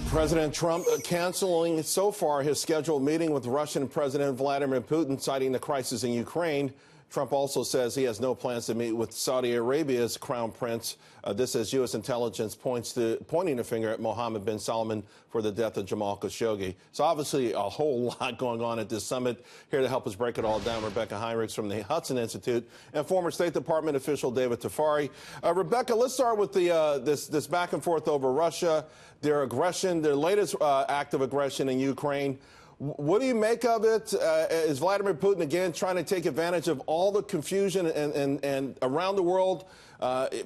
President Trump canceling so far his scheduled meeting with Russian President Vladimir Putin, citing the crisis in Ukraine. Trump also says he has no plans to meet with Saudi Arabia's crown prince. This as U.S. intelligence pointing a finger at Mohammed bin Salman for the death of Jamal Khashoggi. So obviously a whole lot going on at this summit. Here to help us break it all down, Rebecca Heinrichs from the Hudson Institute and former State Department official David Tafuri. Rebecca, let's start with this back and forth over Russia, their aggression, their latest act of aggression in Ukraine. What do you make of it? Is Vladimir Putin again trying to take advantage of all the confusion and around the world?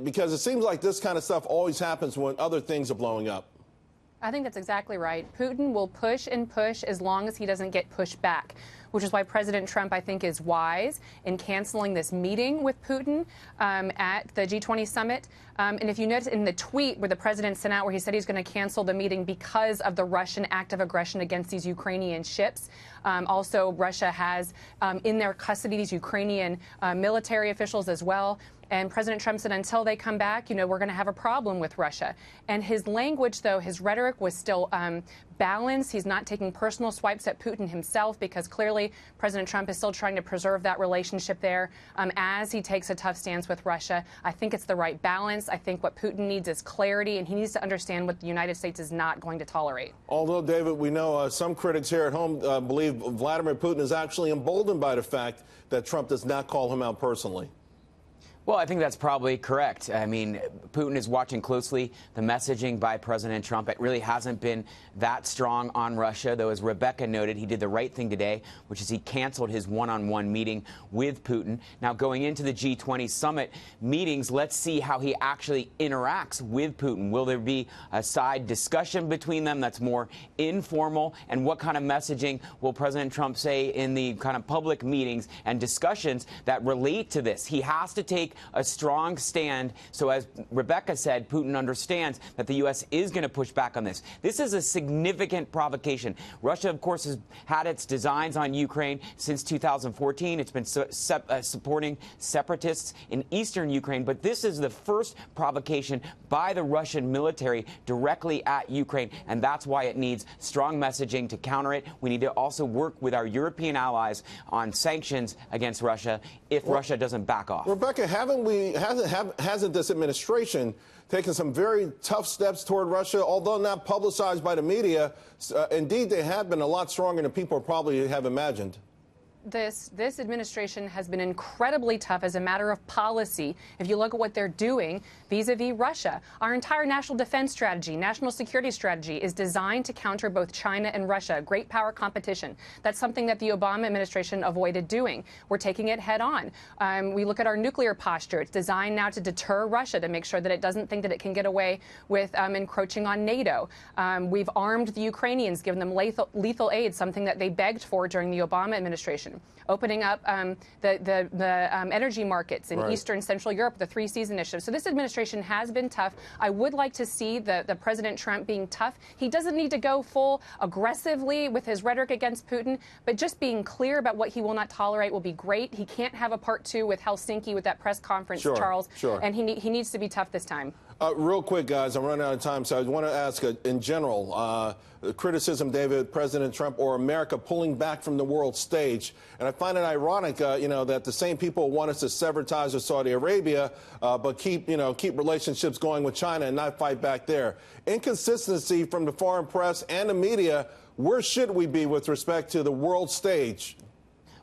Because it seems like this kind of stuff always happens when other things are blowing up. I think that's exactly right. Putin will push and push as long as he doesn't get pushed back, which is why President Trump, I think, is wise in canceling this meeting with Putin at the G20 summit. And if you notice in the tweet where the president sent out where he said he's going to cancel the meeting because of the Russian act of aggression against these Ukrainian ships. Also, Russia has in their custody these Ukrainian military officials as well. And President Trump said until they come back, we're going to have a problem with Russia. And his language, though, his rhetoric was still balanced. He's not taking personal swipes at Putin himself because clearly President Trump is still trying to preserve that relationship there as he takes a tough stance with Russia. I think it's the right balance. I think what Putin needs is clarity, and he needs to understand what the United States is not going to tolerate. Although, David, we know some critics here at home believe Vladimir Putin is actually emboldened by the fact that Trump does not call him out personally. Well, I think that's probably correct. I mean, Putin is watching closely the messaging by President Trump. It really hasn't been that strong on Russia, though, as Rebecca noted, he did the right thing today, which is he canceled his one-on-one meeting with Putin. Now, going into the G20 summit meetings, let's see how he actually interacts with Putin. Will there be a side discussion between them that's more informal? And what kind of messaging will President Trump say in the kind of public meetings and discussions that relate to this? He has to take a strong stand. So as Rebecca said, Putin understands that the U.S. is going to push back on this. This is a significant provocation. Russia, of course, has had its designs on Ukraine since 2014. It's been supporting separatists in eastern Ukraine. But this is the first provocation by the Russian military directly at Ukraine. And that's why it needs strong messaging to counter it. We need to also work with our European allies on sanctions against Russia if Russia doesn't back off. Rebecca, hasn't this administration taken some very tough steps toward Russia, although not publicized by the media? Indeed, they have been a lot stronger than people probably have imagined. This administration has been incredibly tough as a matter of policy. If you look at what they're doing vis-a-vis Russia, our entire national defense strategy, national security strategy is designed to counter both China and Russia, great power competition. That's something that the Obama administration avoided doing. We're taking it head on. We look at our nuclear posture. It's designed now to deter Russia, to make sure that it doesn't think that it can get away with encroaching on NATO. We've armed the Ukrainians, given them lethal aid, something that they begged for during the Obama administration. Opening up the energy markets in Eastern Central Europe, the Three Seas Initiative. So this administration has been tough. I would like to see the President Trump being tough. He doesn't need to go full aggressively with his rhetoric against Putin, but just being clear about what he will not tolerate will be great. He can't have a part two with Helsinki with that press conference, Charles. And he needs to be tough this time. Real quick, guys, I'm running out of time, so I want to ask in general, criticism, David, President Trump or America pulling back from the world stage. And I find it ironic, that the same people want us to sever ties with Saudi Arabia, but keep relationships going with China and not fight back there. Inconsistency from the foreign press and the media. Where should we be with respect to the world stage?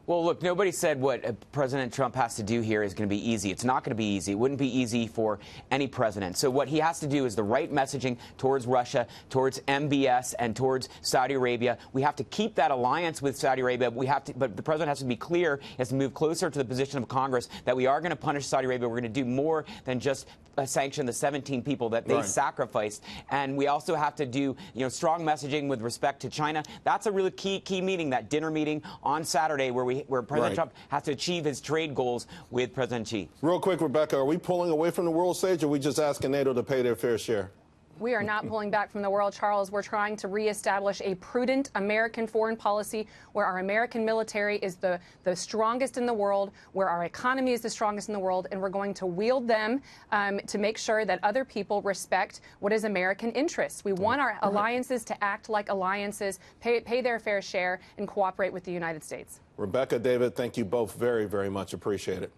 Well, look, nobody said what President Trump has to do here is going to be easy. It's not going to be easy. It wouldn't be easy for any president. So what he has to do is the right messaging towards Russia, towards MBS, and towards Saudi Arabia. We have to keep that alliance with Saudi Arabia. But the president has to be clear, he has to move closer to the position of Congress that we are going to punish Saudi Arabia. We're going to do more than just sanction the 17 people that they sacrificed. And we also have to do, strong messaging with respect to China. That's a really key meeting, that dinner meeting on Saturday where President Trump has to achieve his trade goals with President Xi. Real quick, Rebecca, are we pulling away from the world stage, or are we just asking NATO to pay their fair share? We are not pulling back from the world, Charles. We're trying to reestablish a prudent American foreign policy where our American military is the strongest in the world, where our economy is the strongest in the world, and we're going to wield them to make sure that other people respect what is American interests. We want our alliances to act like alliances, pay their fair share, and cooperate with the United States. Rebecca, David, thank you both very, very much. Appreciate it.